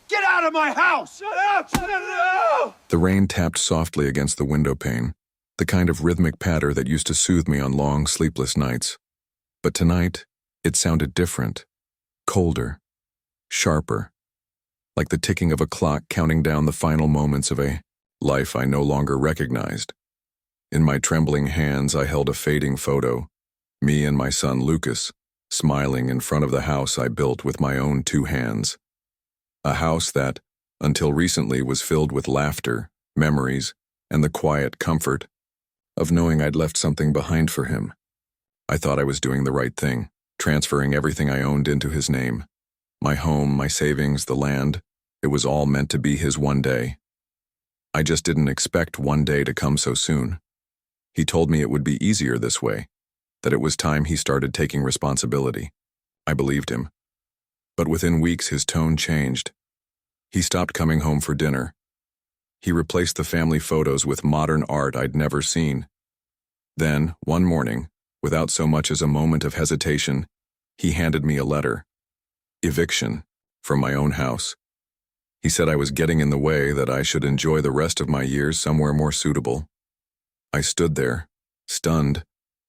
Get out of my house! Shut up! Shut up! The rain tapped softly against the window pane, the kind of rhythmic patter that used to soothe me on long, sleepless nights. But tonight, it sounded different, colder, sharper, like the ticking of a clock counting down the final moments of a life I no longer recognized. In my trembling hands, I held a fading photo, me and my son Lucas, smiling in front of the house I built with my own 2 hands. A house that, until recently, was filled with laughter, memories, and the quiet comfort of knowing I'd left something behind for him. I thought I was doing the right thing, transferring everything I owned into his name. My home, my savings, the land, it was all meant to be his one day. I just didn't expect one day to come so soon. He told me it would be easier this way, that it was time he started taking responsibility. I believed him. But within weeks his tone changed. He stopped coming home for dinner. He replaced the family photos with modern art I'd never seen. Then, one morning, without so much as a moment of hesitation, he handed me a letter. Eviction, from my own house. He said I was getting in the way, that I should enjoy the rest of my years somewhere more suitable. I stood there, stunned,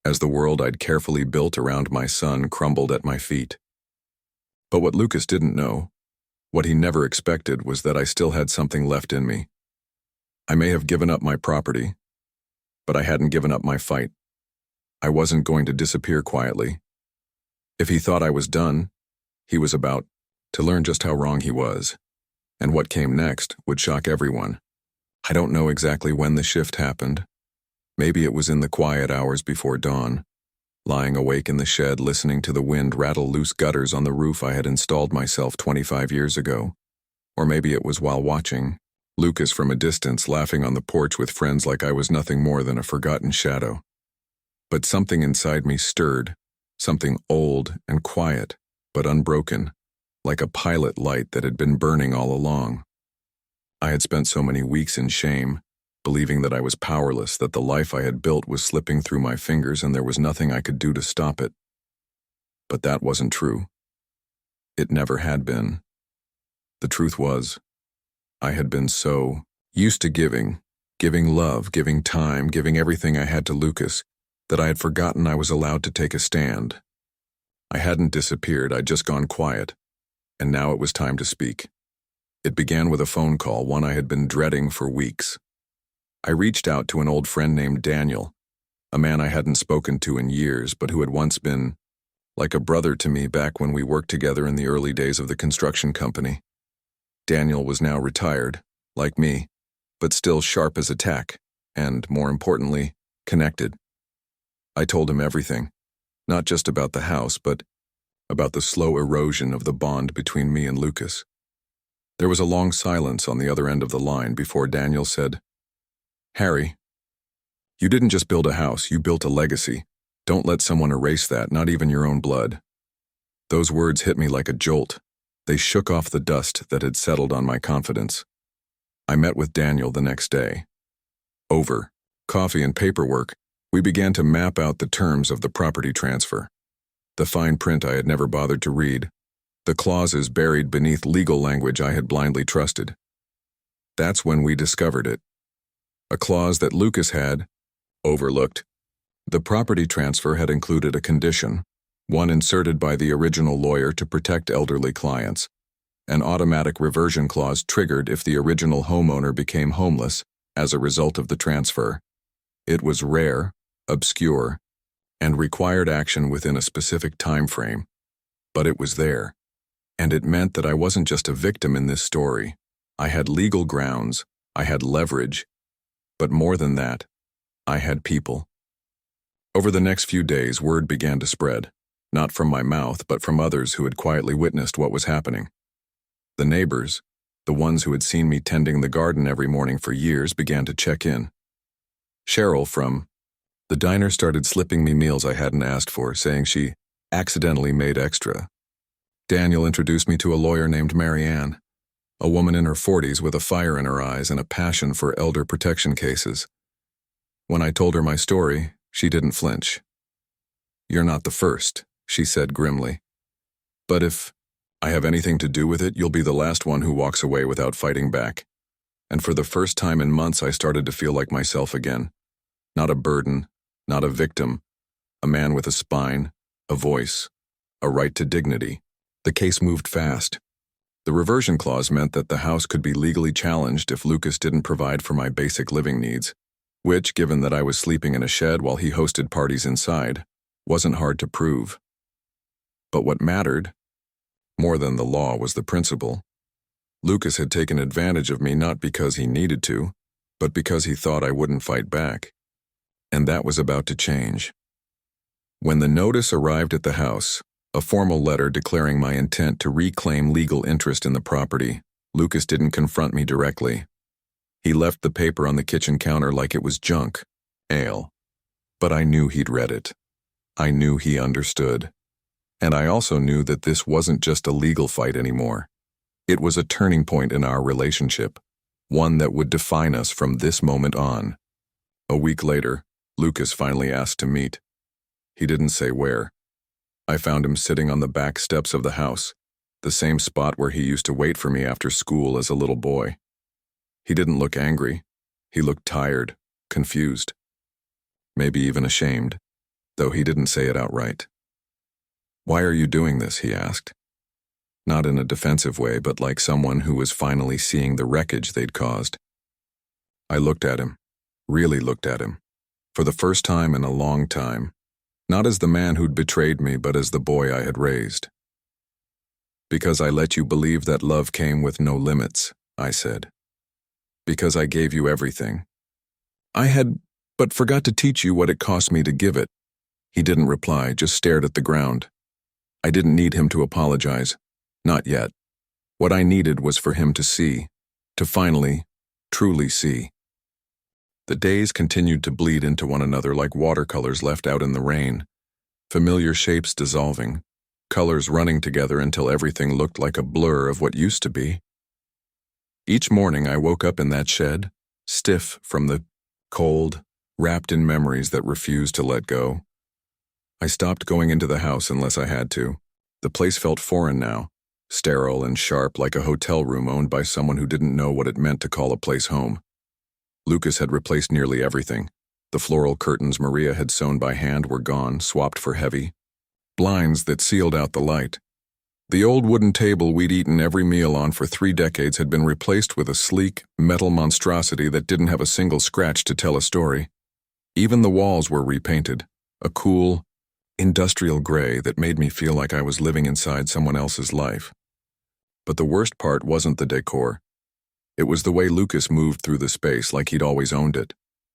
as the world I'd carefully built around my son crumbled at my feet. But what Lucas didn't know, what he never expected, was that I still had something left in me. I may have given up my property, but I hadn't given up my fight. I wasn't going to disappear quietly. If he thought I was done, he was about to learn just how wrong he was, and what came next would shock everyone. I don't know exactly when the shift happened. Maybe it was in the quiet hours before dawn, lying awake in the shed listening to the wind rattle loose gutters on the roof I had installed myself 25 years ago. Or maybe it was while watching Lucas from a distance, laughing on the porch with friends like I was nothing more than a forgotten shadow. But something inside me stirred, something old and quiet, but unbroken, like a pilot light that had been burning all along. I had spent so many weeks in shame, believing that I was powerless, that the life I had built was slipping through my fingers and there was nothing I could do to stop it. But that wasn't true. It never had been. The truth was, I had been so used to giving love, giving time, giving everything I had to Lucas, that I had forgotten I was allowed to take a stand. I hadn't disappeared, I'd just gone quiet, and now it was time to speak. It began with a phone call, one I had been dreading for weeks. I reached out to an old friend named Daniel, a man I hadn't spoken to in years, but who had once been like a brother to me back when we worked together in the early days of the construction company. Daniel was now retired, like me, but still sharp as a tack, and, more importantly, connected. I told him everything, not just about the house, but about the slow erosion of the bond between me and Lucas. There was a long silence on the other end of the line before Daniel said, "Harry, you didn't just build a house, you built a legacy. Don't let someone erase that, not even your own blood." Those words hit me like a jolt. They shook off the dust that had settled on my confidence. I met with Daniel the next day. Over coffee and paperwork, we began to map out the terms of the property transfer. The fine print I had never bothered to read, the clauses buried beneath legal language I had blindly trusted. That's when we discovered it. A clause that Lucas had overlooked. The property transfer had included a condition, one inserted by the original lawyer to protect elderly clients. An automatic reversion clause triggered if the original homeowner became homeless as a result of the transfer. It was rare, obscure, and required action within a specific time frame. But it was there, and it meant that I wasn't just a victim in this story. I had legal grounds, I had leverage, but more than that, I had people. Over the next few days, word began to spread, not from my mouth, but from others who had quietly witnessed what was happening. The neighbors, the ones who had seen me tending the garden every morning for years, began to check in. Cheryl from the diner started slipping me meals I hadn't asked for, saying she accidentally made extra. Daniel introduced me to a lawyer named Marianne, a woman in her 40s with a fire in her eyes and a passion for elder protection cases. When I told her my story, She didn't flinch. "You're not the first," she said grimly. "But if I have anything to do with it, you'll be the last one who walks away without fighting back." And for the first time in months, I started to feel like myself again. Not a burden, not a victim, a man with a spine, a voice, a right to dignity. The case moved fast. The reversion clause meant that the house could be legally challenged if Lucas didn't provide for my basic living needs, which, given that I was sleeping in a shed while he hosted parties inside, wasn't hard to prove. But what mattered, more than the law, was the principle. Lucas had taken advantage of me not because he needed to, but because he thought I wouldn't fight back. And that was about to change. When the notice arrived at the house, a formal letter declaring my intent to reclaim legal interest in the property, Lucas didn't confront me directly. He left the paper on the kitchen counter like it was junk, ale. But I knew he'd read it. I knew he understood. And I also knew that this wasn't just a legal fight anymore. It was a turning point in our relationship, one that would define us from this moment on. A week later, Lucas finally asked to meet. He didn't say where. I found him sitting on the back steps of the house, the same spot where he used to wait for me after school as a little boy. He didn't look angry. He looked tired, confused, maybe even ashamed, though he didn't say it outright. "Why are you doing this?" he asked. Not in a defensive way, but like someone who was finally seeing the wreckage they'd caused. I looked at him, really looked at him, for the first time in a long time, not as the man who'd betrayed me, but as the boy I had raised. "Because I let you believe that love came with no limits," I said. "Because I gave you everything. I had but forgot to teach you what it cost me to give it." He didn't reply, just stared at the ground. I didn't need him to apologize. Not yet. What I needed was for him to see, to finally, truly see. The days continued to bleed into one another like watercolors left out in the rain, familiar shapes dissolving, colors running together until everything looked like a blur of what used to be. Each morning I woke up in that shed, stiff from the cold, wrapped in memories that refused to let go. I stopped going into the house unless I had to. The place felt foreign now, sterile and sharp like a hotel room owned by someone who didn't know what it meant to call a place home. Lucas had replaced nearly everything. The floral curtains Maria had sewn by hand were gone, swapped for heavy blinds that sealed out the light. The old wooden table we'd eaten every meal on for 3 decades had been replaced with a sleek, metal monstrosity that didn't have a single scratch to tell a story. Even the walls were repainted, a cool, industrial gray that made me feel like I was living inside someone else's life. But the worst part wasn't the decor. It was the way Lucas moved through the space like he'd always owned it,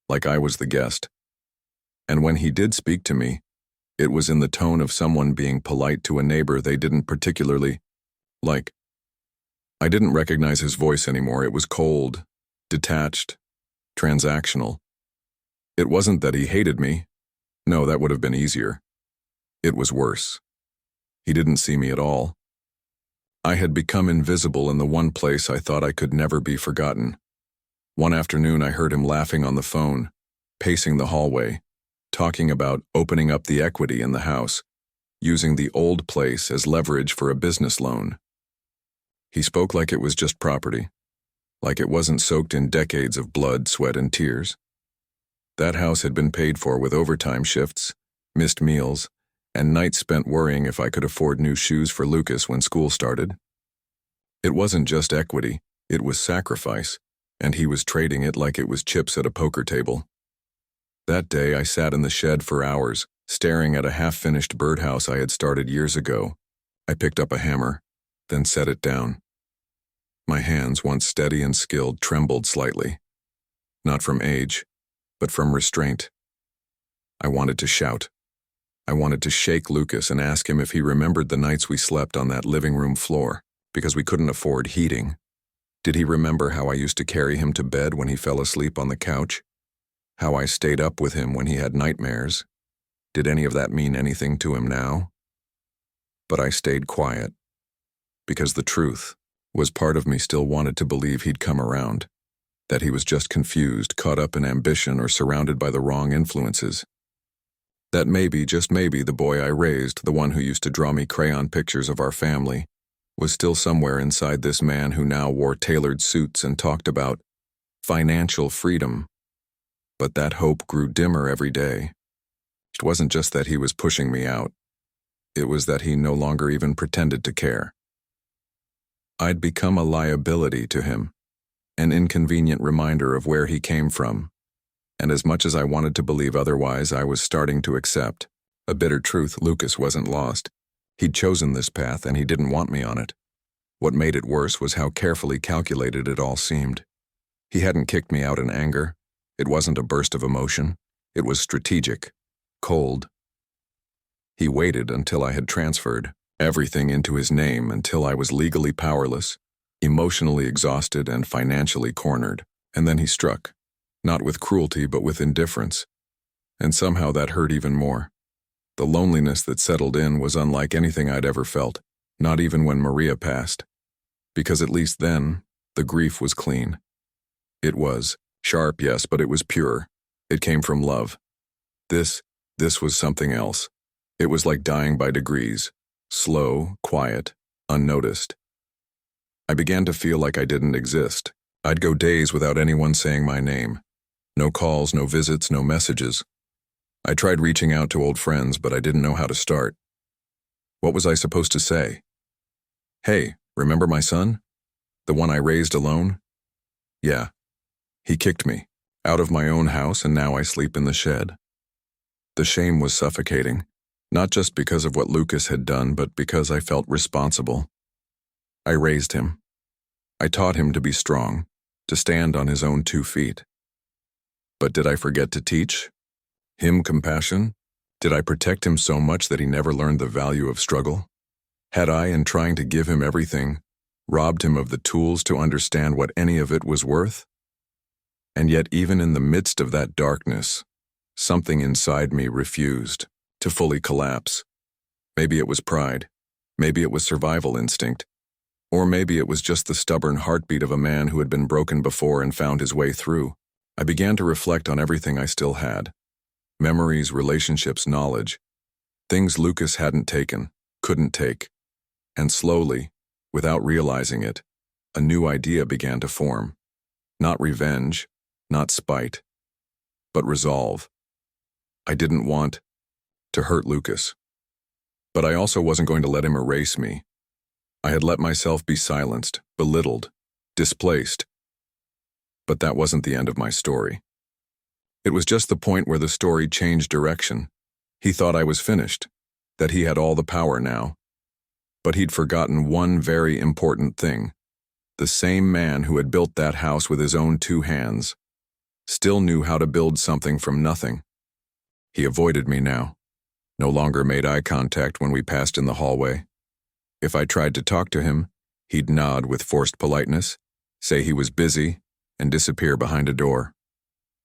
like I was the guest. And when he did speak to me, it was in the tone of someone being polite to a neighbor they didn't particularly like. I didn't recognize his voice anymore. It was cold, detached, transactional. It wasn't that he hated me. No, that would have been easier. It was worse. He didn't see me at all. I had become invisible in the one place I thought I could never be forgotten. One afternoon I heard him laughing on the phone, pacing the hallway, talking about opening up the equity in the house, using the old place as leverage for a business loan. He spoke like it was just property, like it wasn't soaked in decades of blood, sweat, and tears. That house had been paid for with overtime shifts, missed meals, and nights spent worrying if I could afford new shoes for Lucas when school started. It wasn't just equity, it was sacrifice, and he was trading it like it was chips at a poker table. That day I sat in the shed for hours, staring at a half-finished birdhouse I had started years ago. I picked up a hammer, then set it down. My hands, once steady and skilled, trembled slightly. Not from age, but from restraint. I wanted to shout. I wanted to shake Lucas and ask him if he remembered the nights we slept on that living room floor, because we couldn't afford heating. Did he remember how I used to carry him to bed when he fell asleep on the couch? How I stayed up with him when he had nightmares? Did any of that mean anything to him now? But I stayed quiet, because the truth was part of me still wanted to believe he'd come around, that he was just confused, caught up in ambition, or surrounded by the wrong influences. That maybe, just maybe, the boy I raised, the one who used to draw me crayon pictures of our family, was still somewhere inside this man who now wore tailored suits and talked about financial freedom. But that hope grew dimmer every day. It wasn't just that he was pushing me out. It was that he no longer even pretended to care. I'd become a liability to him, an inconvenient reminder of where he came from. And as much as I wanted to believe otherwise, I was starting to accept. A bitter truth: Lucas wasn't lost. He'd chosen this path, and he didn't want me on it. What made it worse was how carefully calculated it all seemed. He hadn't kicked me out in anger. It wasn't a burst of emotion. It was strategic, cold. He waited until I had transferred everything into his name, until I was legally powerless, emotionally exhausted, and financially cornered. And then he struck. Not with cruelty, but with indifference. And somehow that hurt even more. The loneliness that settled in was unlike anything I'd ever felt, not even when Maria passed. Because at least then, the grief was clean. It was sharp, yes, but it was pure. It came from love. This was something else. It was like dying by degrees, slow, quiet, unnoticed. I began to feel like I didn't exist. I'd go days without anyone saying my name. No calls, no visits, no messages. I tried reaching out to old friends, but I didn't know how to start. What was I supposed to say? Hey, remember my son? The one I raised alone? Yeah. He kicked me out of my own house, and now I sleep in the shed. The shame was suffocating, not just because of what Lucas had done, but because I felt responsible. I raised him. I taught him to be strong, to stand on his own 2 feet. But did I forget to teach him compassion? Did I protect him so much that he never learned the value of struggle? Had I, in trying to give him everything, robbed him of the tools to understand what any of it was worth? And yet, even in the midst of that darkness, something inside me refused to fully collapse. Maybe it was pride. Maybe it was survival instinct. Or maybe it was just the stubborn heartbeat of a man who had been broken before and found his way through. I began to reflect on everything I still had. Memories, relationships, knowledge. Things Lucas hadn't taken, couldn't take. And slowly, without realizing it, a new idea began to form. Not revenge, not spite, but resolve. I didn't want to hurt Lucas. But I also wasn't going to let him erase me. I had let myself be silenced, belittled, displaced. But that wasn't the end of my story. It was just the point where the story changed direction. He thought I was finished, that he had all the power now. But he'd forgotten one very important thing. The same man who had built that house with his own 2 hands still knew how to build something from nothing. He avoided me now, no longer made eye contact when we passed in the hallway. If I tried to talk to him, he'd nod with forced politeness, say he was busy, and disappear behind a door.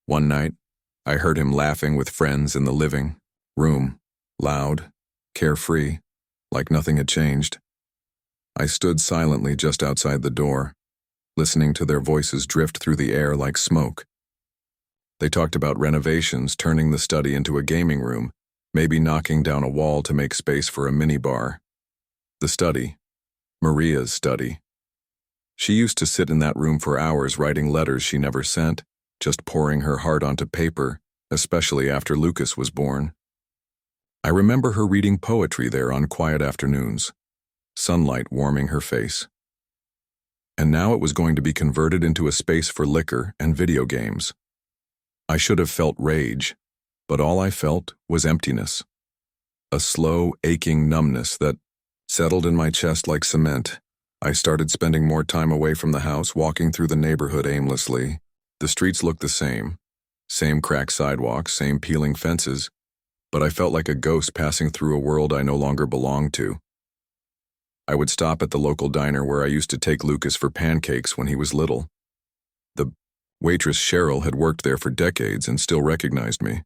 One night, I heard him laughing with friends in the living room, loud, carefree, like nothing had changed. I stood silently just outside the door, listening to their voices drift through the air like smoke. They talked about renovations, turning the study into a gaming room, maybe knocking down a wall to make space for a minibar. The study, Maria's study. She used to sit in that room for hours writing letters she never sent, just pouring her heart onto paper, especially after Lucas was born. I remember her reading poetry there on quiet afternoons, sunlight warming her face. And now it was going to be converted into a space for liquor and video games. I should have felt rage, but all I felt was emptiness. A slow, aching numbness that settled in my chest like cement. I started spending more time away from the house, walking through the neighborhood aimlessly. The streets looked the same cracked sidewalks, same peeling fences, but I felt like a ghost passing through a world I no longer belonged to. I would stop at the local diner where I used to take Lucas for pancakes when he was little. The waitress Cheryl had worked there for decades and still recognized me.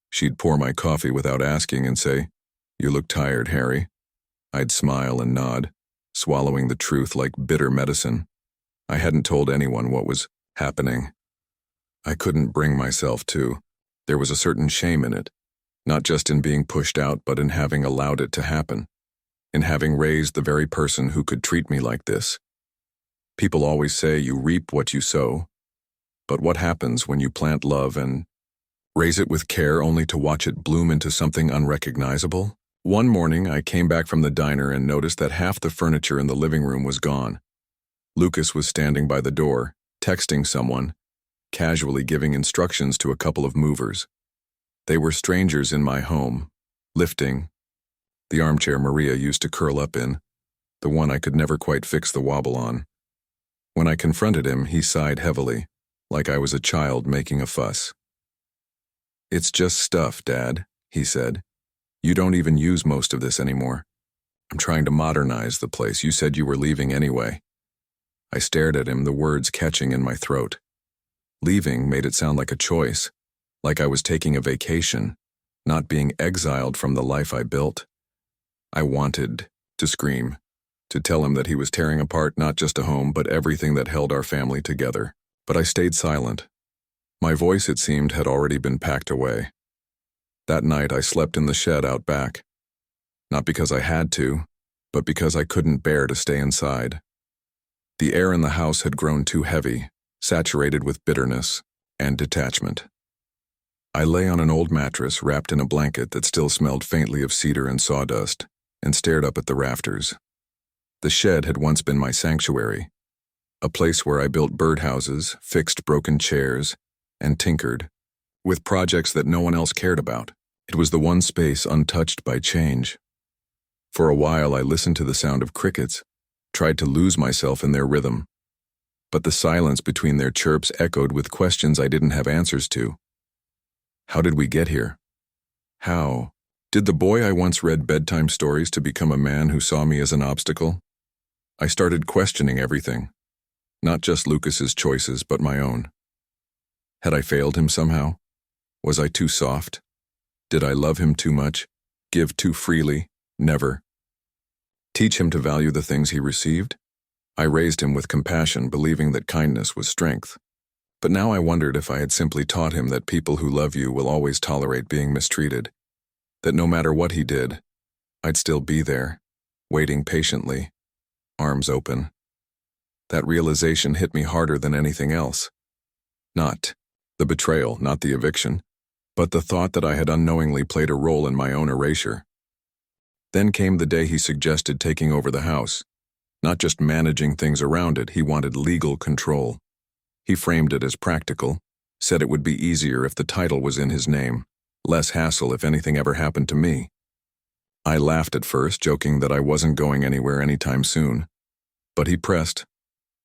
She'd pour my coffee without asking and say, "You look tired, Harry." I'd smile and nod, swallowing the truth like bitter medicine. I hadn't told anyone what was happening. I couldn't bring myself to. There was a certain shame in it, Not just in being pushed out, but in having allowed it to happen. In having raised the very person who could treat me like this. People always say you reap what you sow. But what happens when you plant love and raise it with care only to watch it bloom into something unrecognizable? One morning, I came back from the diner and noticed that half the furniture in the living room was gone. Lucas was standing by the door, texting someone, casually giving instructions to a couple of movers. They were strangers in my home, lifting the armchair Maria used to curl up in, the one I could never quite fix the wobble on. When I confronted him, he sighed heavily, like I was a child making a fuss. "It's just stuff, Dad," he said. "You don't even use most of this anymore. I'm trying to modernize the place. You said you were leaving anyway." I stared at him, the words catching in my throat. Leaving made it sound like a choice, like I was taking a vacation, not being exiled from the life I built. I wanted to scream, to tell him that he was tearing apart not just a home, but everything that held our family together. But I stayed silent. My voice, it seemed, had already been packed away. That night I slept in the shed out back. Not because I had to, but because I couldn't bear to stay inside. The air in the house had grown too heavy, saturated with bitterness and detachment. I lay on an old mattress wrapped in a blanket that still smelled faintly of cedar and sawdust, and stared up at the rafters. The shed had once been my sanctuary, a place where I built birdhouses, fixed broken chairs, and tinkered with projects that no one else cared about. It was the one space untouched by change. For a while I listened to the sound of crickets, tried to lose myself in their rhythm. But the silence between their chirps echoed with questions I didn't have answers to. How did we get here? How? Did the boy I once read bedtime stories to become a man who saw me as an obstacle? I started questioning everything, not just Lucas's choices, but my own. Had I failed him somehow? Was I too soft? Did I love him too much? Give too freely? Never. Teach him to value the things he received? I raised him with compassion, believing that kindness was strength. But now I wondered if I had simply taught him that people who love you will always tolerate being mistreated, that no matter what he did, I'd still be there, waiting patiently, arms open. That realization hit me harder than anything else. Not the betrayal, not the eviction, but the thought that I had unknowingly played a role in my own erasure. Then came the day he suggested taking over the house. Not just managing things around it, he wanted legal control. He framed it as practical, said it would be easier if the title was in his name, less hassle if anything ever happened to me. I laughed at first, joking that I wasn't going anywhere anytime soon. But he pressed,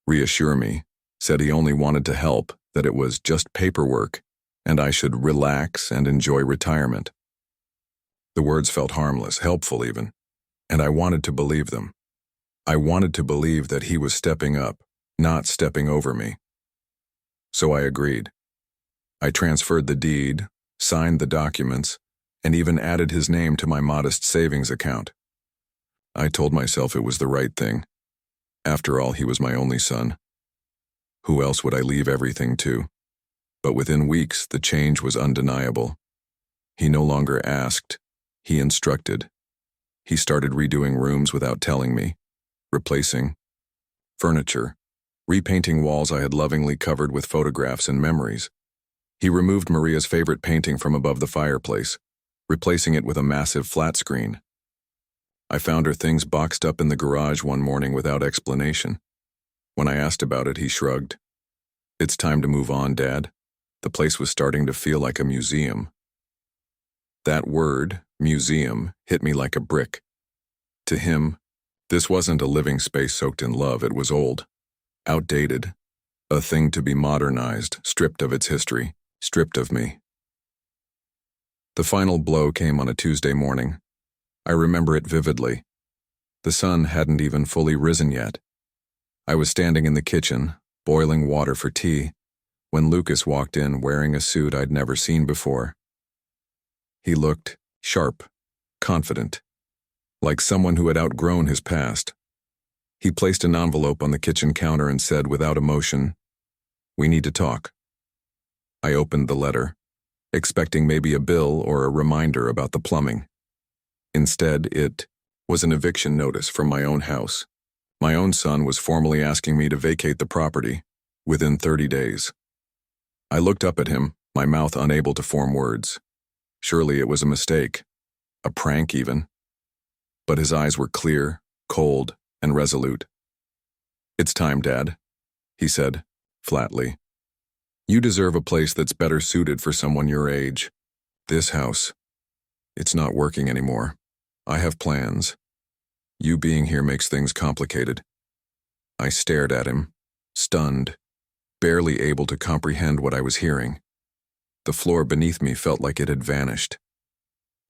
reassure me, said he only wanted to help, that it was just paperwork, and I should relax and enjoy retirement. The words felt harmless, helpful even, and I wanted to believe them. I wanted to believe that he was stepping up, not stepping over me. So I agreed. I transferred the deed, signed the documents, and even added his name to my modest savings account. I told myself it was the right thing. After all, he was my only son. Who else would I leave everything to? But within weeks, the change was undeniable. He no longer asked, he instructed. He started redoing rooms without telling me, replacing furniture, repainting walls I had lovingly covered with photographs and memories. He removed Maria's favorite painting from above the fireplace, replacing it with a massive flat screen. I found her things boxed up in the garage one morning without explanation. When I asked about it, he shrugged. "It's time to move on, Dad." The place was starting to feel like a museum. That word, museum, hit me like a brick. To him, this wasn't a living space soaked in love. It was old, outdated, a thing to be modernized, stripped of its history, stripped of me. The final blow came on a Tuesday morning. I remember it vividly. The sun hadn't even fully risen yet. I was standing in the kitchen, boiling water for tea, when Lucas walked in wearing a suit I'd never seen before. He looked sharp, confident, like someone who had outgrown his past. He placed an envelope on the kitchen counter and said without emotion, "We need to talk." I opened the letter. expecting maybe a bill or a reminder about the plumbing. Instead, it was an eviction notice from my own house. My own son was formally asking me to vacate the property within 30 days. I looked up at him, my mouth unable to form words. Surely it was a mistake, a prank even. But his eyes were clear, cold, and resolute. "It's time, Dad," he said, flatly. "You deserve a place that's better suited for someone your age. This house, it's not working anymore. I have plans. You being here makes things complicated." I stared at him, stunned, barely able to comprehend what I was hearing. The floor beneath me felt like it had vanished.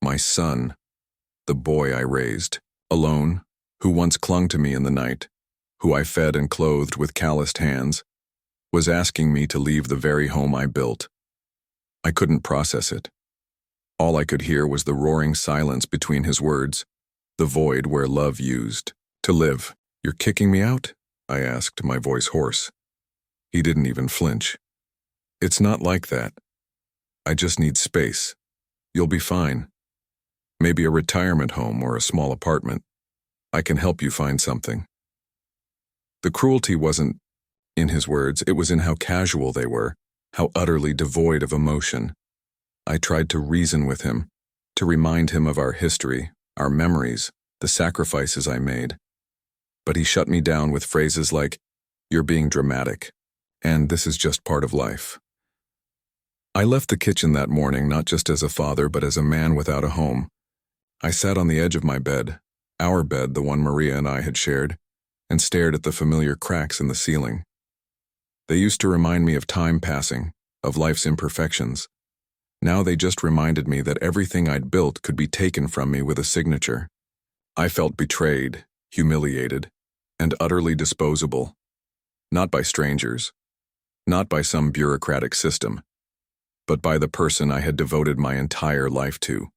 My son, the boy I raised, alone, who once clung to me in the night, who I fed and clothed with calloused hands, was asking me to leave the very home I built. I couldn't process it. All I could hear was the roaring silence between his words, the void where love used to live. "You're kicking me out?" I asked, my voice hoarse. He didn't even flinch. "It's not like that. I just need space. You'll be fine. Maybe a retirement home or a small apartment. I can help you find something." The cruelty wasn't in his words, it was in how casual they were, how utterly devoid of emotion. I tried to reason with him, to remind him of our history, our memories, the sacrifices I made. But he shut me down with phrases like, "You're being dramatic, and this is just part of life." I left the kitchen that morning not just as a father but as a man without a home. I sat on the edge of my bed, our bed, the one Maria and I had shared, and stared at the familiar cracks in the ceiling. They used to remind me of time passing, of life's imperfections. Now they just reminded me that everything I'd built could be taken from me with a signature. I felt betrayed, humiliated, and utterly disposable. Not by strangers, not by some bureaucratic system, but by the person I had devoted my entire life to.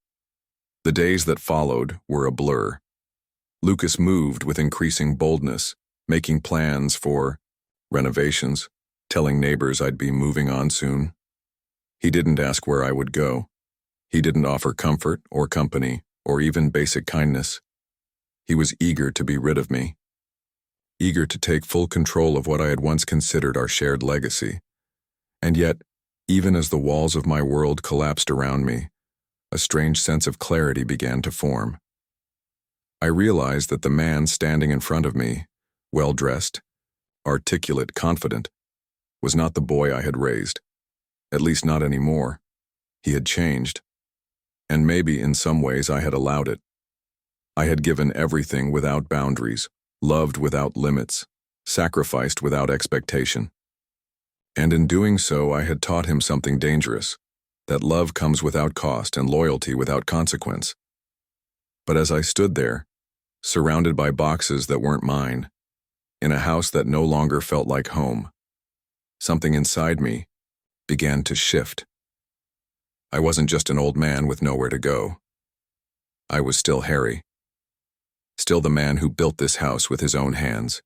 The days that followed were a blur. Lucas moved with increasing boldness, making plans for renovations, telling neighbors I'd be moving on soon. He didn't ask where I would go. He didn't offer comfort or company or even basic kindness. He was eager to be rid of me, eager to take full control of what I had once considered our shared legacy. And yet, even as the walls of my world collapsed around me, a strange sense of clarity began to form. I realized that the man standing in front of me, well-dressed, articulate, confident, was not the boy I had raised, at least not anymore. He had changed, and maybe in some ways I had allowed it. I had given everything without boundaries, loved without limits, sacrificed without expectation. And in doing so, I had taught him something dangerous, that love comes without cost and loyalty without consequence. But as I stood there, surrounded by boxes that weren't mine, in a house that no longer felt like home, something inside me began to shift. I wasn't just an old man with nowhere to go. I was still Harry. Still the man who built this house with his own hands.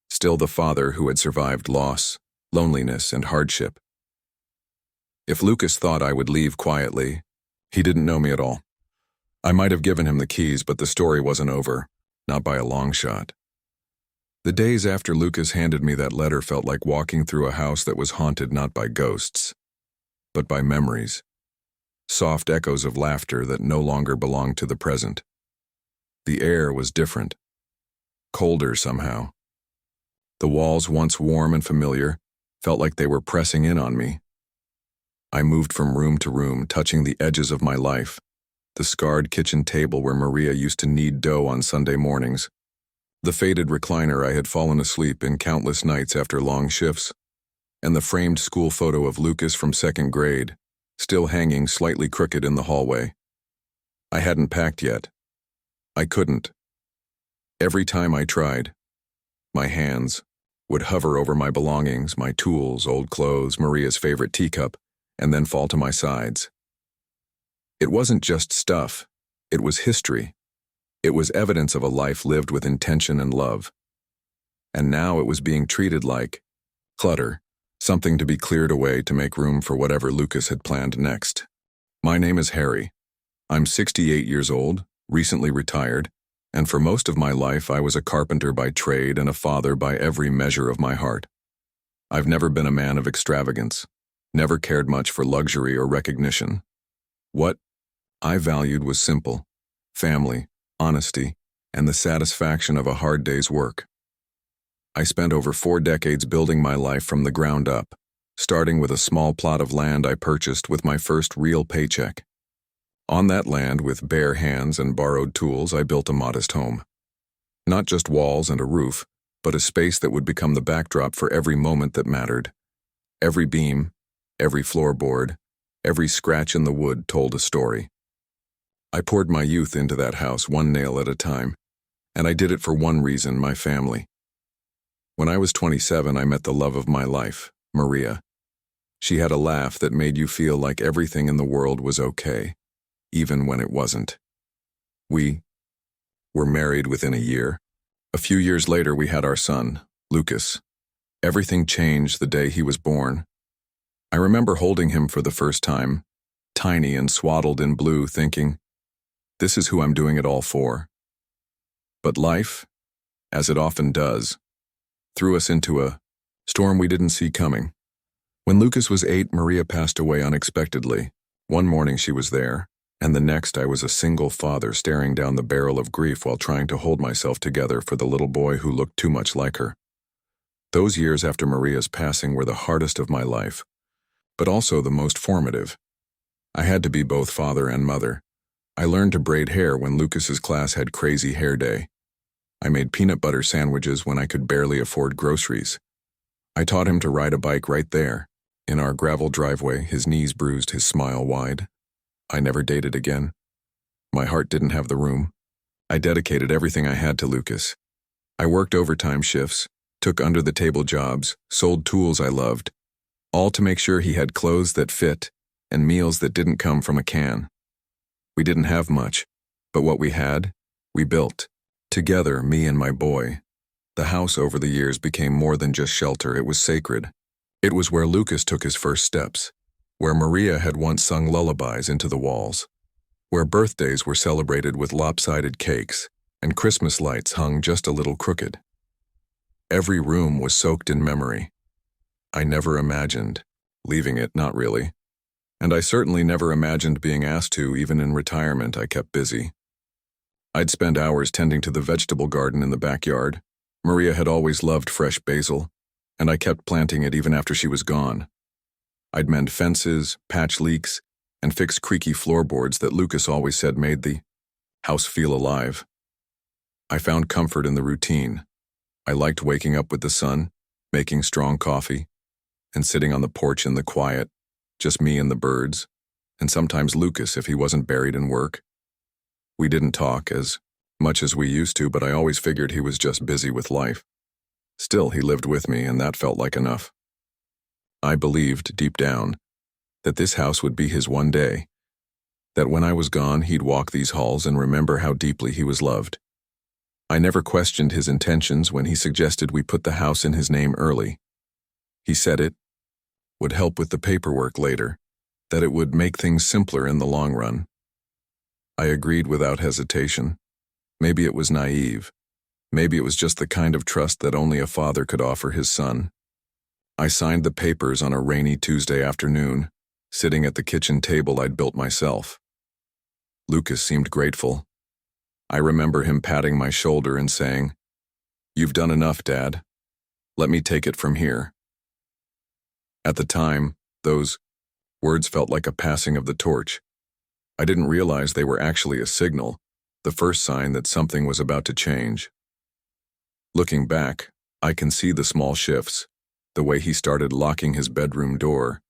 Still the father who had survived loss, loneliness, and hardship. If Lucas thought I would leave quietly, he didn't know me at all. I might have given him the keys, but the story wasn't over, not by a long shot. The days after Lucas handed me that letter felt like walking through a house that was haunted not by ghosts, but by memories, soft echoes of laughter that no longer belonged to the present. The air was different, colder somehow. The walls, once warm and familiar, felt like they were pressing in on me. I moved from room to room, touching the edges of my life, the scarred kitchen table where Maria used to knead dough on Sunday mornings, the faded recliner I had fallen asleep in countless nights after long shifts, and the framed school photo of Lucas from second grade, still hanging slightly crooked in the hallway. I hadn't packed yet. I couldn't. Every time I tried, my hands would hover over my belongings, my tools, old clothes, Maria's favorite teacup, and then fall to my sides. It wasn't just stuff, it was history. It was evidence of a life lived with intention and love. And now it was being treated like clutter, something to be cleared away to make room for whatever Lucas had planned next. My name is Harry. I'm 68 years old, recently retired, and for most of my life I was a carpenter by trade and a father by every measure of my heart. I've never been a man of extravagance, never cared much for luxury or recognition. What I valued was simple: family, honesty, and the satisfaction of a hard day's work. I spent over 4 decades building my life from the ground up, starting with a small plot of land I purchased with my first real paycheck. On that land, with bare hands and borrowed tools, I built a modest home. Not just walls and a roof, but a space that would become the backdrop for every moment that mattered. Every beam, every floorboard, every scratch in the wood told a story. I poured my youth into that house, one nail at a time, and I did it for one reason: my family. When I was 27, I met the love of my life, Maria. She had a laugh that made you feel like everything in the world was okay, even when it wasn't. We were married within a year. A few years later, we had our son, Lucas. Everything changed the day he was born. I remember holding him for the first time, tiny and swaddled in blue, thinking, this is who I'm doing it all for. But life, as it often does, threw us into a storm we didn't see coming. When Lucas was 8, Maria passed away unexpectedly. One morning she was there, and the next I was a single father staring down the barrel of grief while trying to hold myself together for the little boy who looked too much like her. Those years after Maria's passing were the hardest of my life, but also the most formative. I had to be both father and mother. I learned to braid hair when Lucas's class had crazy hair day. I made peanut butter sandwiches when I could barely afford groceries. I taught him to ride a bike right there. In our gravel driveway, his knees bruised, his smile wide. I never dated again. My heart didn't have the room. I dedicated everything I had to Lucas. I worked overtime shifts, took under-the-table jobs, sold tools I loved, all to make sure he had clothes that fit and meals that didn't come from a can. We didn't have much, but what we had, we built. Together, me and my boy. The house over the years became more than just shelter, it was sacred. It was where Lucas took his first steps, where Maria had once sung lullabies into the walls, where birthdays were celebrated with lopsided cakes and Christmas lights hung just a little crooked. Every room was soaked in memory. I never imagined leaving it, not really. And I certainly never imagined being asked to. Even in retirement, I kept busy. I'd spend hours tending to the vegetable garden in the backyard. Maria had always loved fresh basil, and I kept planting it even after she was gone. I'd mend fences, patch leaks, and fix creaky floorboards that Lucas always said made the house feel alive. I found comfort in the routine. I liked waking up with the sun, making strong coffee, and sitting on the porch in the quiet, just me and the birds, and sometimes Lucas if he wasn't buried in work. We didn't talk as much as we used to, but I always figured he was just busy with life. Still, he lived with me, and that felt like enough. I believed, deep down, that this house would be his one day, that when I was gone, he'd walk these halls and remember how deeply he was loved. I never questioned his intentions when he suggested we put the house in his name early. He said it would help with the paperwork later, that it would make things simpler in the long run. I agreed without hesitation. Maybe it was naive. Maybe it was just the kind of trust that only a father could offer his son. I signed the papers on a rainy Tuesday afternoon, sitting at the kitchen table I'd built myself. Lucas seemed grateful. I remember him patting my shoulder and saying, "You've done enough, Dad. Let me take it from here." At the time, those words felt like a passing of the torch. I didn't realize they were actually a signal, the first sign that something was about to change. Looking back, I can see the small shifts, the way he started locking his bedroom door,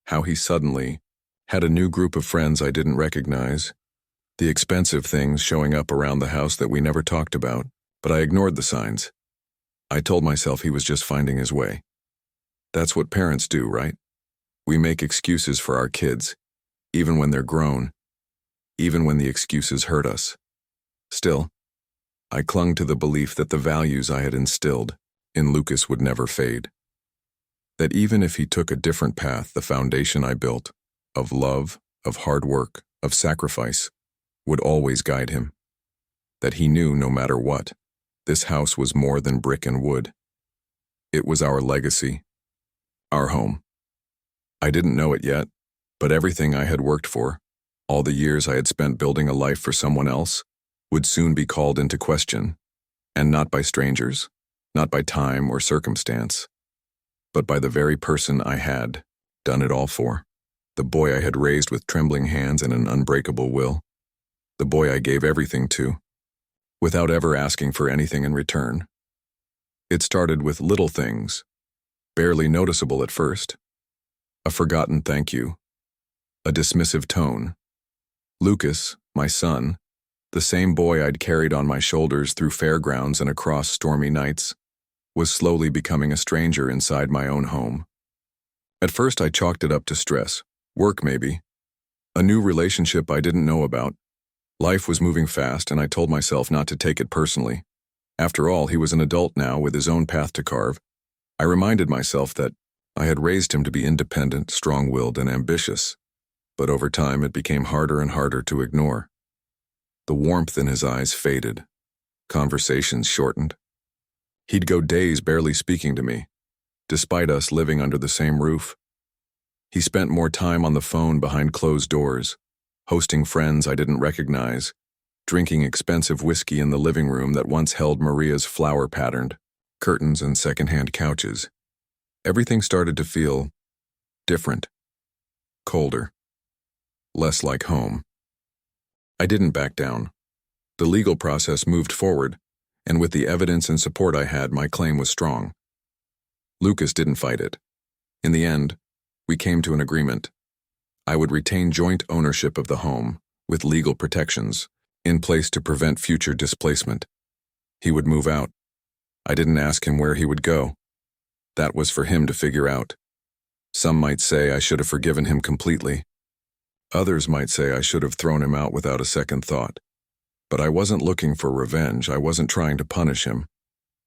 how he suddenly had a new group of friends I didn't recognize, the expensive things showing up around the house that we never talked about, but I ignored the signs. I told myself he was just finding his way. That's what parents do, right? We make excuses for our kids, even when they're grown, even when the excuses hurt us. Still, I clung to the belief that the values I had instilled in Lucas would never fade. That even if he took a different path, the foundation I built, of love, of hard work, of sacrifice, would always guide him. That he knew no matter what, this house was more than brick and wood. It was our legacy, our home. I didn't know it yet, but everything I had worked for, all the years I had spent building a life for someone else, would soon be called into question, and not by strangers, not by time or circumstance, but by the very person I had done it all for, the boy I had raised with trembling hands and an unbreakable will, the boy I gave everything to, without ever asking for anything in return. It started with little things, barely noticeable at first. A forgotten thank you, a dismissive tone. Lucas, my son, the same boy I'd carried on my shoulders through fairgrounds and across stormy nights, was slowly becoming a stranger inside my own home. At first I chalked it up to stress, work maybe, a new relationship I didn't know about. Life was moving fast and I told myself not to take it personally. After all, he was an adult now with his own path to carve. I reminded myself that I had raised him to be independent, strong-willed, and ambitious, but over time it became harder and harder to ignore. The warmth in his eyes faded. Conversations shortened. He'd go days barely speaking to me, despite us living under the same roof. He spent more time on the phone behind closed doors, hosting friends I didn't recognize, drinking expensive whiskey in the living room that once held Maria's flower-patterned curtains and second-hand couches. Everything started to feel different, colder, less like home. I didn't back down. The legal process moved forward, and with the evidence and support I had, my claim was strong. Lucas didn't fight it. In the end, we came to an agreement. I would retain joint ownership of the home, with legal protections, in place to prevent future displacement. He would move out. I didn't ask him where he would go. That was for him to figure out. Some might say I should have forgiven him completely. Others might say I should have thrown him out without a second thought. But I wasn't looking for revenge. I wasn't trying to punish him.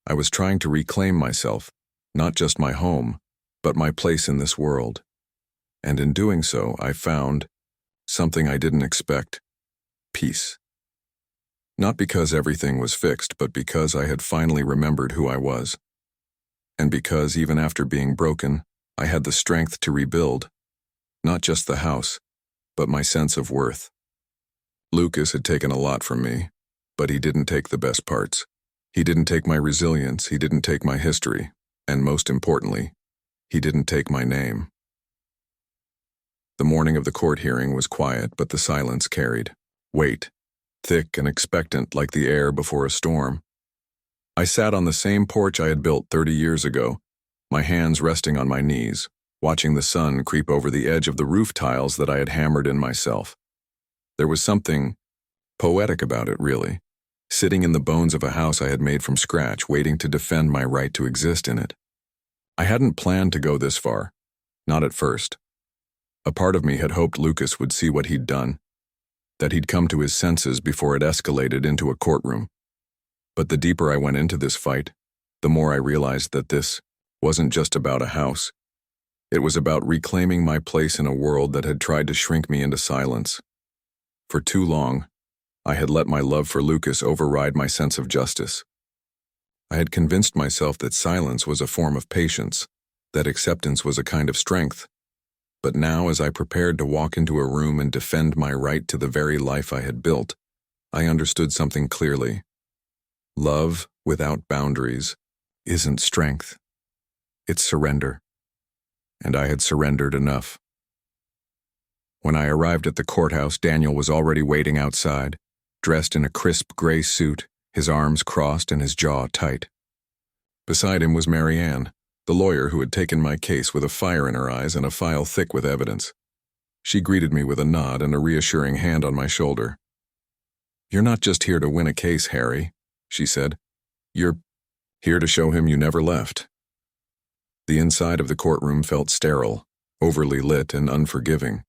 I was trying to reclaim myself, not just my home, but my place in this world. And in doing so, I found something I didn't expect: peace. Not because everything was fixed, but because I had finally remembered who I was. And because, even after being broken, I had the strength to rebuild, not just the house, but my sense of worth. Lucas had taken a lot from me, but he didn't take the best parts. He didn't take my resilience, he didn't take my history, and most importantly, he didn't take my name. The morning of the court hearing was quiet, but the silence carried weight, thick and expectant like the air before a storm. I sat on the same porch I had built 30 years ago, my hands resting on my knees, watching the sun creep over the edge of the roof tiles that I had hammered in myself. There was something poetic about it, really, sitting in the bones of a house I had made from scratch, waiting to defend my right to exist in it. I hadn't planned to go this far, not at first. A part of me had hoped Lucas would see what he'd done, that he'd come to his senses before it escalated into a courtroom. But the deeper I went into this fight, the more I realized that this wasn't just about a house. It was about reclaiming my place in a world that had tried to shrink me into silence. For too long, I had let my love for Lucas override my sense of justice. I had convinced myself that silence was a form of patience, that acceptance was a kind of strength. But now, as I prepared to walk into a room and defend my right to the very life I had built, I understood something clearly. Love without boundaries isn't strength. It's surrender. And I had surrendered enough. When I arrived at the courthouse, Daniel was already waiting outside, dressed in a crisp gray suit, his arms crossed and his jaw tight. Beside him was Mary Ann, the lawyer who had taken my case with a fire in her eyes and a file thick with evidence. She greeted me with a nod and a reassuring hand on my shoulder. "You're not just here to win a case, Harry," she said. "You're here to show him you never left." The inside of the courtroom felt sterile, overly lit and unforgiving.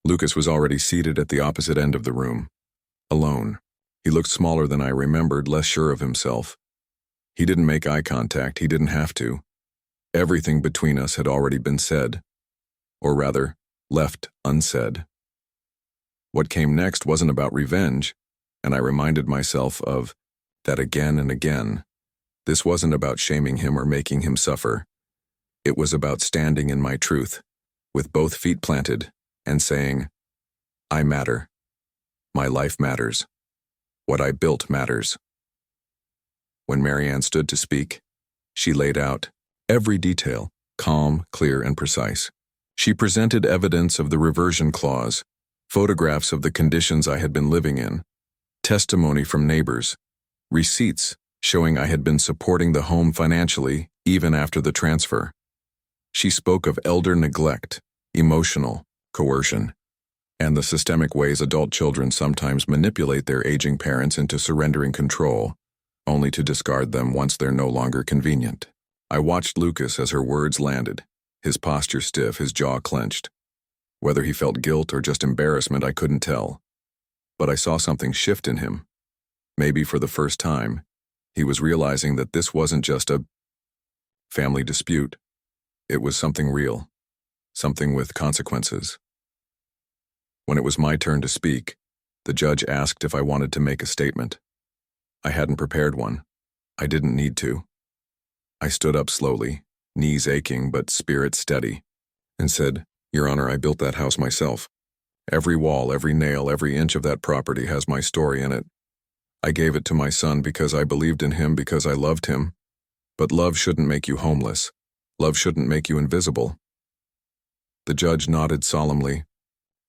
Lucas was already seated at the opposite end of the room, alone. He looked smaller than I remembered, less sure of himself. He didn't make eye contact, he didn't have to. Everything between us had already been said, or rather, left unsaid. What came next wasn't about revenge, and I reminded myself of that again and again. This wasn't about shaming him or making him suffer. It was about standing in my truth, with both feet planted, and saying, I matter. My life matters. What I built matters. When Marianne stood to speak, she laid out every detail, calm, clear, and precise. She presented evidence of the reversion clause, photographs of the conditions I had been living in, testimony from neighbors, receipts showing I had been supporting the home financially even after the transfer. She spoke of elder neglect, emotional coercion, and the systemic ways adult children sometimes manipulate their aging parents into surrendering control, only to discard them once they're no longer convenient. I watched Lucas as her words landed, his posture stiff, his jaw clenched. Whether he felt guilt or just embarrassment, I couldn't tell. But I saw something shift in him. Maybe for the first time, he was realizing that this wasn't just a family dispute. It was something real, something with consequences. When it was my turn to speak, the judge asked if I wanted to make a statement. I hadn't prepared one. I didn't need to. I stood up slowly, knees aching but spirit steady, and said, Your Honor, I built that house myself. Every wall, every nail, every inch of that property has my story in it. I gave it to my son because I believed in him, because I loved him. But love shouldn't make you homeless. Love shouldn't make you invisible. The judge nodded solemnly,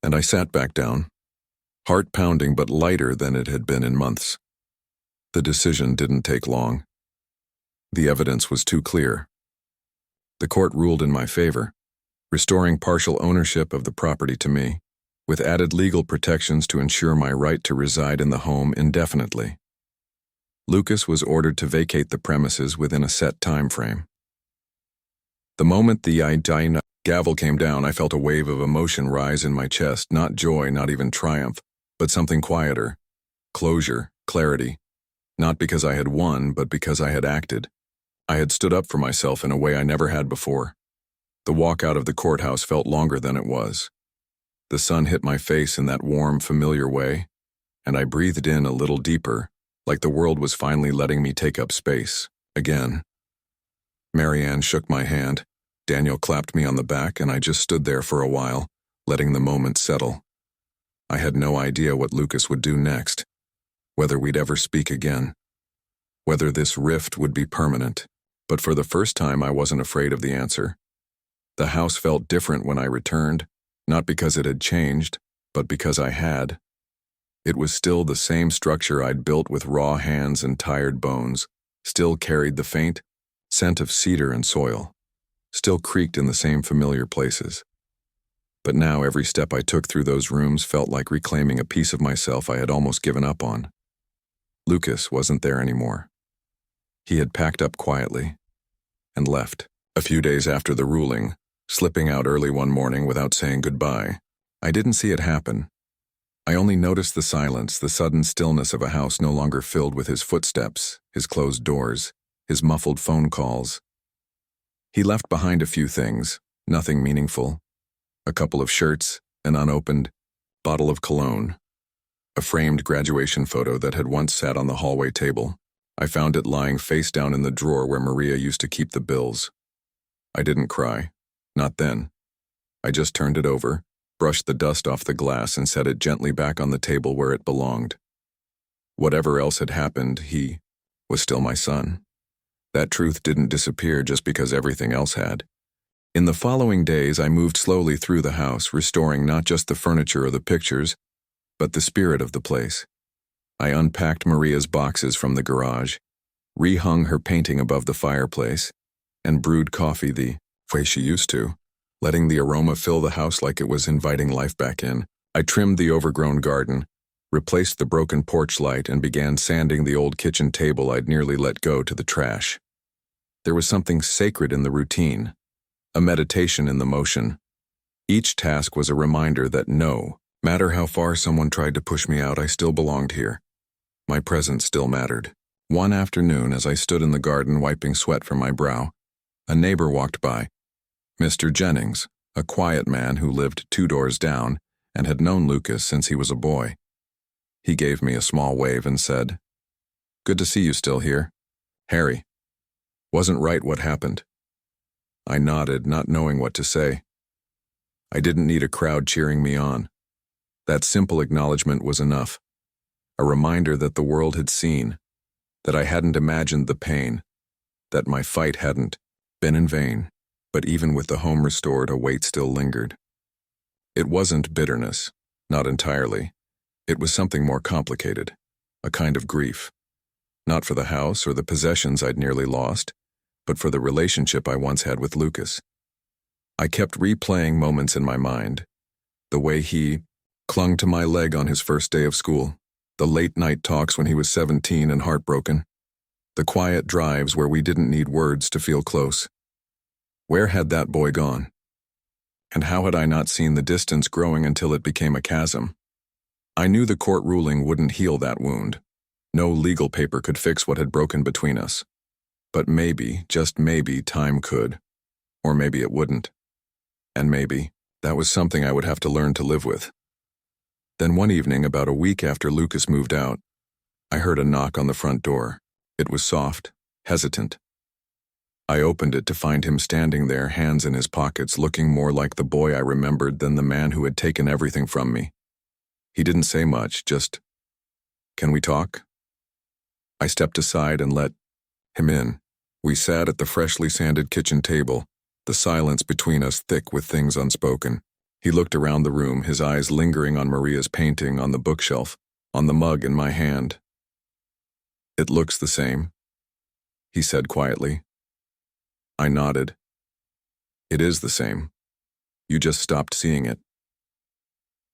and I sat back down, heart pounding but lighter than it had been in months. The decision didn't take long. The evidence was too clear. The court ruled in my favor, restoring partial ownership of the property to me, with added legal protections to ensure my right to reside in the home indefinitely. Lucas was ordered to vacate the premises within a set time frame. The moment the gavel came down, I felt a wave of emotion rise in my chest, not joy, not even triumph, but something quieter, closure, clarity, not because I had won, but because I had acted. I had stood up for myself in a way I never had before. The walk out of the courthouse felt longer than it was. The sun hit my face in that warm, familiar way, and I breathed in a little deeper, like the world was finally letting me take up space, again. Marianne shook my hand, Daniel clapped me on the back, and I just stood there for a while, letting the moment settle. I had no idea what Lucas would do next, whether we'd ever speak again, whether this rift would be permanent, but for the first time I wasn't afraid of the answer. The house felt different when I returned, not because it had changed, but because I had. It was still the same structure I'd built with raw hands and tired bones, still carried the faint scent of cedar and soil, still creaked in the same familiar places. But now every step I took through those rooms felt like reclaiming a piece of myself I had almost given up on. Lucas wasn't there anymore. He had packed up quietly and left. A few days after the ruling, slipping out early one morning without saying goodbye, I didn't see it happen. I only noticed the silence, the sudden stillness of a house no longer filled with his footsteps, his closed doors, his muffled phone calls. He left behind a few things, nothing meaningful. A couple of shirts, an unopened bottle of cologne, a framed graduation photo that had once sat on the hallway table. I found it lying face down in the drawer where Maria used to keep the bills. I didn't cry. Not then. I just turned it over, brushed the dust off the glass, and set it gently back on the table where it belonged. Whatever else had happened, he was still my son. That truth didn't disappear just because everything else had. In the following days, I moved slowly through the house, restoring not just the furniture or the pictures, but the spirit of the place. I unpacked Maria's boxes from the garage, rehung her painting above the fireplace, and brewed coffee the way she used to, letting the aroma fill the house like it was inviting life back in. I trimmed the overgrown garden, replaced the broken porch light, and began sanding the old kitchen table I'd nearly let go to the trash. There was something sacred in the routine, a meditation in the motion. Each task was a reminder that no matter how far someone tried to push me out, I still belonged here. My presence still mattered. One afternoon, as I stood in the garden wiping sweat from my brow, A neighbor walked by. Mr. Jennings, a quiet man who lived 2 doors down and had known Lucas since he was a boy. He gave me a small wave and said, "Good to see you still here. Harry, wasn't right what happened." I nodded, not knowing what to say. I didn't need a crowd cheering me on. That simple acknowledgement was enough. A reminder that the world had seen, that I hadn't imagined the pain, that my fight hadn't been in vain. But even with the home restored, a weight still lingered. It wasn't bitterness, not entirely. It was something more complicated, a kind of grief. Not for the house or the possessions I'd nearly lost, but for the relationship I once had with Lucas. I kept replaying moments in my mind. The way he clung to my leg on his first day of school, the late-night talks when he was 17 and heartbroken, the quiet drives where we didn't need words to feel close. Where had that boy gone? And how had I not seen the distance growing until it became a chasm? I knew the court ruling wouldn't heal that wound. No legal paper could fix what had broken between us. But maybe, just maybe, time could. Or maybe it wouldn't. And maybe that was something I would have to learn to live with. Then one evening, about a week after Lucas moved out, I heard a knock on the front door. It was soft, hesitant. I opened it to find him standing there, hands in his pockets, looking more like the boy I remembered than the man who had taken everything from me. He didn't say much, just, "Can we talk?" I stepped aside and let him in. We sat at the freshly sanded kitchen table, the silence between us thick with things unspoken. He looked around the room, his eyes lingering on Maria's painting on the bookshelf, on the mug in my hand. "It looks the same," he said quietly. I nodded. "It is the same. You just stopped seeing it."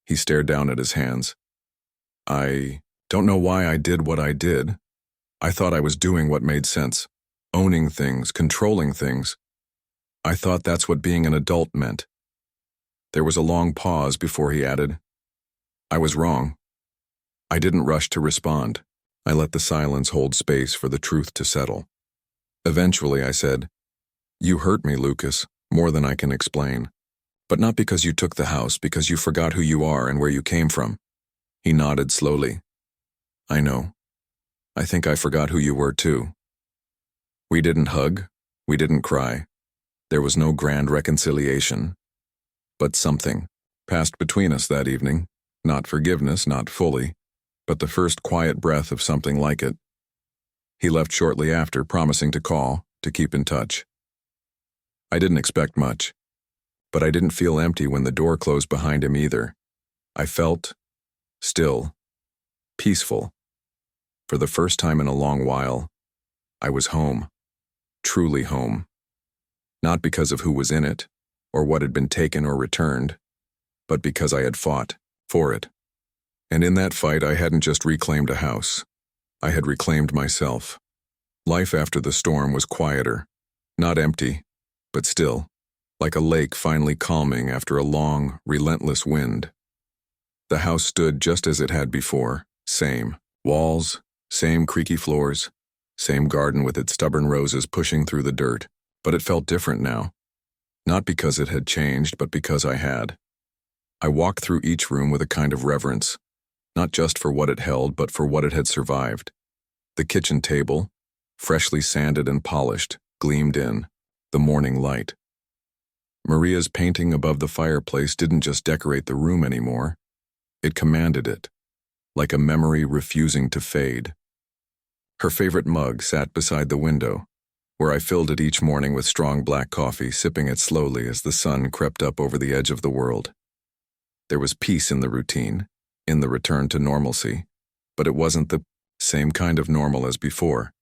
He stared down at his hands. "I don't know why I did what I did. I thought I was doing what made sense, owning things, controlling things. I thought that's what being an adult meant." There was a long pause before he added, "I was wrong." I didn't rush to respond. I let the silence hold space for the truth to settle. Eventually I said, "You hurt me, Lucas, more than I can explain. But not because you took the house, because you forgot who you are and where you came from." He nodded slowly. "I know. I think I forgot who you were too." We didn't hug. We didn't cry. There was no grand reconciliation. But something passed between us that evening. Not forgiveness, not fully, but the first quiet breath of something like it. He left shortly after, promising to call, to keep in touch. I didn't expect much, but I didn't feel empty when the door closed behind him either. I felt still, peaceful. For the first time in a long while, I was home, truly home. Not because of who was in it, or what had been taken or returned, but because I had fought for it. And in that fight, I hadn't just reclaimed a house. I had reclaimed myself. Life after the storm was quieter, not empty, but still, like a lake finally calming after a long, relentless wind. The house stood just as it had before, same walls, same creaky floors, same garden with its stubborn roses pushing through the dirt, but it felt different now. Not because it had changed, but because I had. I walked through each room with a kind of reverence, not just for what it held, but for what it had survived. The kitchen table, freshly sanded and polished, gleamed in the morning light. Maria's painting above the fireplace didn't just decorate the room anymore. It commanded it, like a memory refusing to fade. Her favorite mug sat beside the window, where I filled it each morning with strong black coffee, sipping it slowly as the sun crept up over the edge of the world. There was peace in the routine, in the return to normalcy, but it wasn't the same kind of normal as before.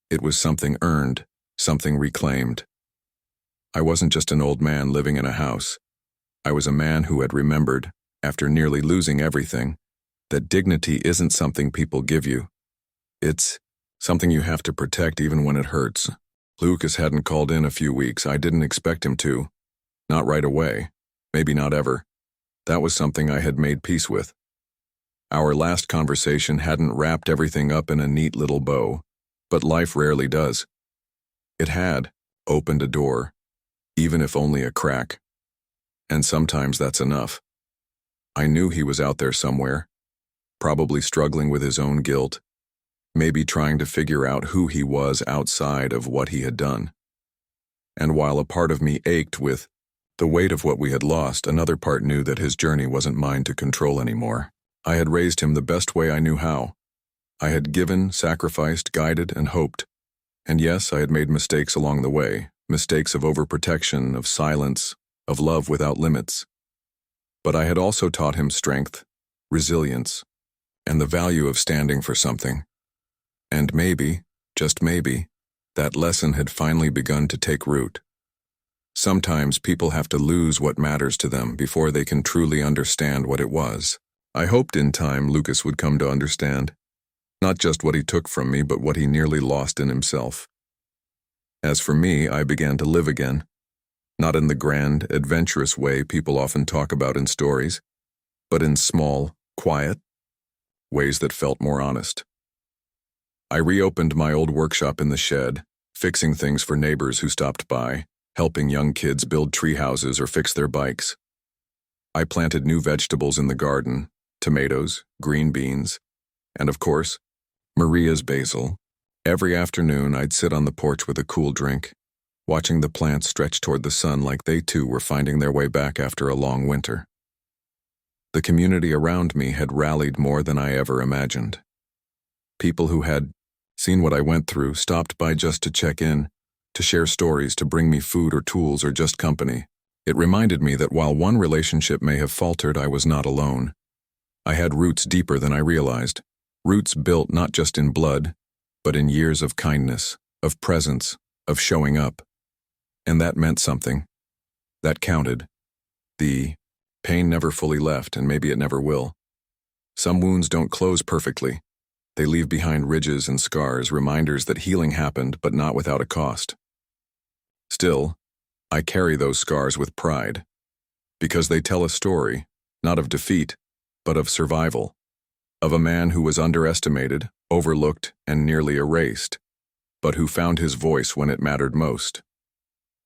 It was something earned, something reclaimed. I wasn't just an old man living in a house. I was a man who had remembered, after nearly losing everything, that dignity isn't something people give you. It's something you have to protect even when it hurts. Lucas hadn't called in a few weeks. I didn't expect him to. Not right away. Maybe not ever. That was something I had made peace with. Our last conversation hadn't wrapped everything up in a neat little bow, but life rarely does. It had opened a door, even if only a crack. And sometimes that's enough. I knew he was out there somewhere, probably struggling with his own guilt, maybe trying to figure out who he was outside of what he had done. And while a part of me ached with the weight of what we had lost, another part knew that his journey wasn't mine to control anymore. I had raised him the best way I knew how. I had given, sacrificed, guided, and hoped. And yes, I had made mistakes along the way, mistakes of overprotection, of silence, of love without limits. But I had also taught him strength, resilience, and the value of standing for something. And maybe, just maybe, that lesson had finally begun to take root. Sometimes people have to lose what matters to them before they can truly understand what it was. I hoped in time Lucas would come to understand, not just what he took from me, but what he nearly lost in himself. As for me, I began to live again, not in the grand, adventurous way people often talk about in stories, but in small, quiet ways that felt more honest. I reopened my old workshop in the shed, fixing things for neighbors who stopped by, helping young kids build tree houses or fix their bikes. I planted new vegetables in the garden, tomatoes, green beans, and of course, Maria's basil. Every afternoon I'd sit on the porch with a cool drink, watching the plants stretch toward the sun like they too were finding their way back after a long winter. The community around me had rallied more than I ever imagined. People who had seen what I went through stopped by just to check in, to share stories, to bring me food or tools or just company. It reminded me that while one relationship may have faltered, I was not alone. I had roots deeper than I realized, roots built not just in blood, but in years of kindness, of presence, of showing up. And that meant something. That counted. The pain never fully left, and maybe it never will. Some wounds don't close perfectly. They leave behind ridges and scars, reminders that healing happened, but not without a cost. Still, I carry those scars with pride, because they tell a story, not of defeat, but of survival, of a man who was underestimated, overlooked, and nearly erased, but who found his voice when it mattered most,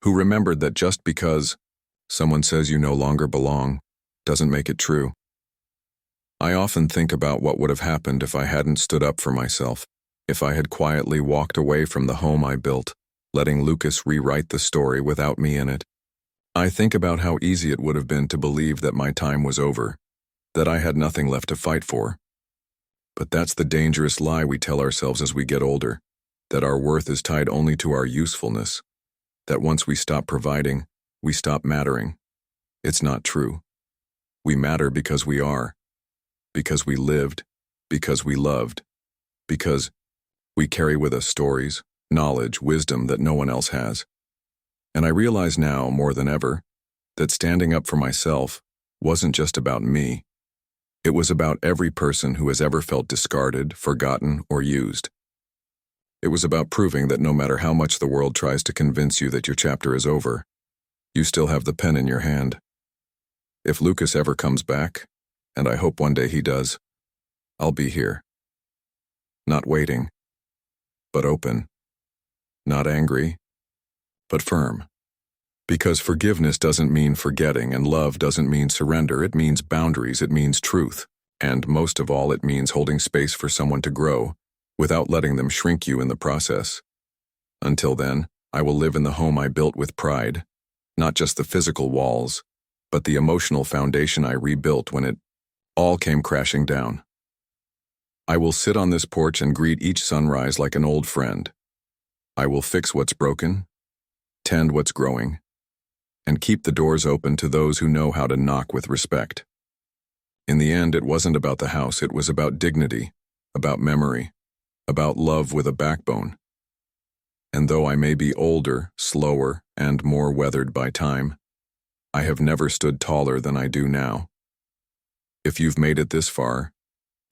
who remembered that just because someone says you no longer belong doesn't make it true. I often think about what would have happened if I hadn't stood up for myself, if I had quietly walked away from the home I built, letting Lucas rewrite the story without me in it. I think about how easy it would have been to believe that my time was over, that I had nothing left to fight for. But that's the dangerous lie we tell ourselves as we get older, that our worth is tied only to our usefulness, that once we stop providing, we stop mattering. It's not true. We matter because we are, because we lived, because we loved, because we carry with us stories, knowledge, wisdom that no one else has. And I realize now, more than ever, that standing up for myself wasn't just about me. It was about every person who has ever felt discarded, forgotten, or used. It was about proving that no matter how much the world tries to convince you that your chapter is over, you still have the pen in your hand. If Lucas ever comes back, and I hope one day he does, I'll be here. Not waiting, but open. Not angry, but firm. Because forgiveness doesn't mean forgetting, and love doesn't mean surrender. It means boundaries, it means truth, and most of all, it means holding space for someone to grow, without letting them shrink you in the process. Until then, I will live in the home I built with pride, not just the physical walls, but the emotional foundation I rebuilt when it all came crashing down. I will sit on this porch and greet each sunrise like an old friend. I will fix what's broken, tend what's growing, and keep the doors open to those who know how to knock with respect. In the end, it wasn't about the house, it was about dignity, about memory, about love with a backbone. And though I may be older, slower, and more weathered by time, I have never stood taller than I do now. If you've made it this far,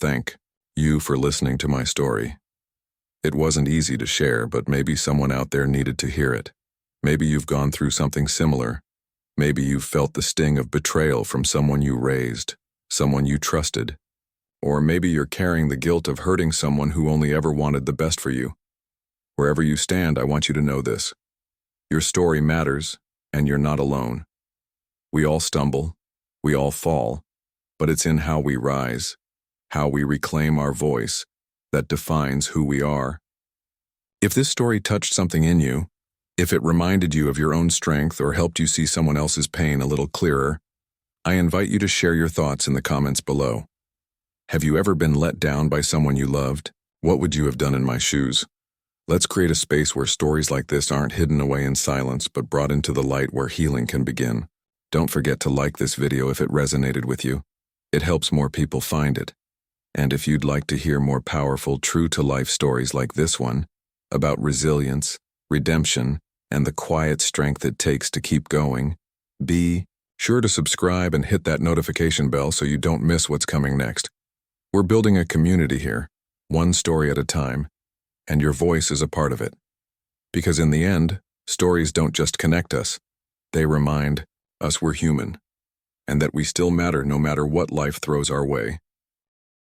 thank you for listening to my story. It wasn't easy to share, but maybe someone out there needed to hear it. Maybe you've gone through something similar. Maybe you've felt the sting of betrayal from someone you raised, someone you trusted. Or maybe you're carrying the guilt of hurting someone who only ever wanted the best for you. Wherever you stand, I want you to know this. Your story matters, and you're not alone. We all stumble, we all fall, but it's in how we rise, how we reclaim our voice, that defines who we are. If this story touched something in you, if it reminded you of your own strength or helped you see someone else's pain a little clearer, I invite you to share your thoughts in the comments below. Have you ever been let down by someone you loved? What would you have done in my shoes? Let's create a space where stories like this aren't hidden away in silence, but brought into the light where healing can begin. Don't forget to like this video if it resonated with you. It helps more people find it. And if you'd like to hear more powerful, true-to-life stories like this one, about resilience, redemption, and the quiet strength it takes to keep going, be sure to subscribe and hit that notification bell so you don't miss what's coming next. We're building a community here, one story at a time, and your voice is a part of it. Because in the end, stories don't just connect us, they remind us we're human, and that we still matter no matter what life throws our way.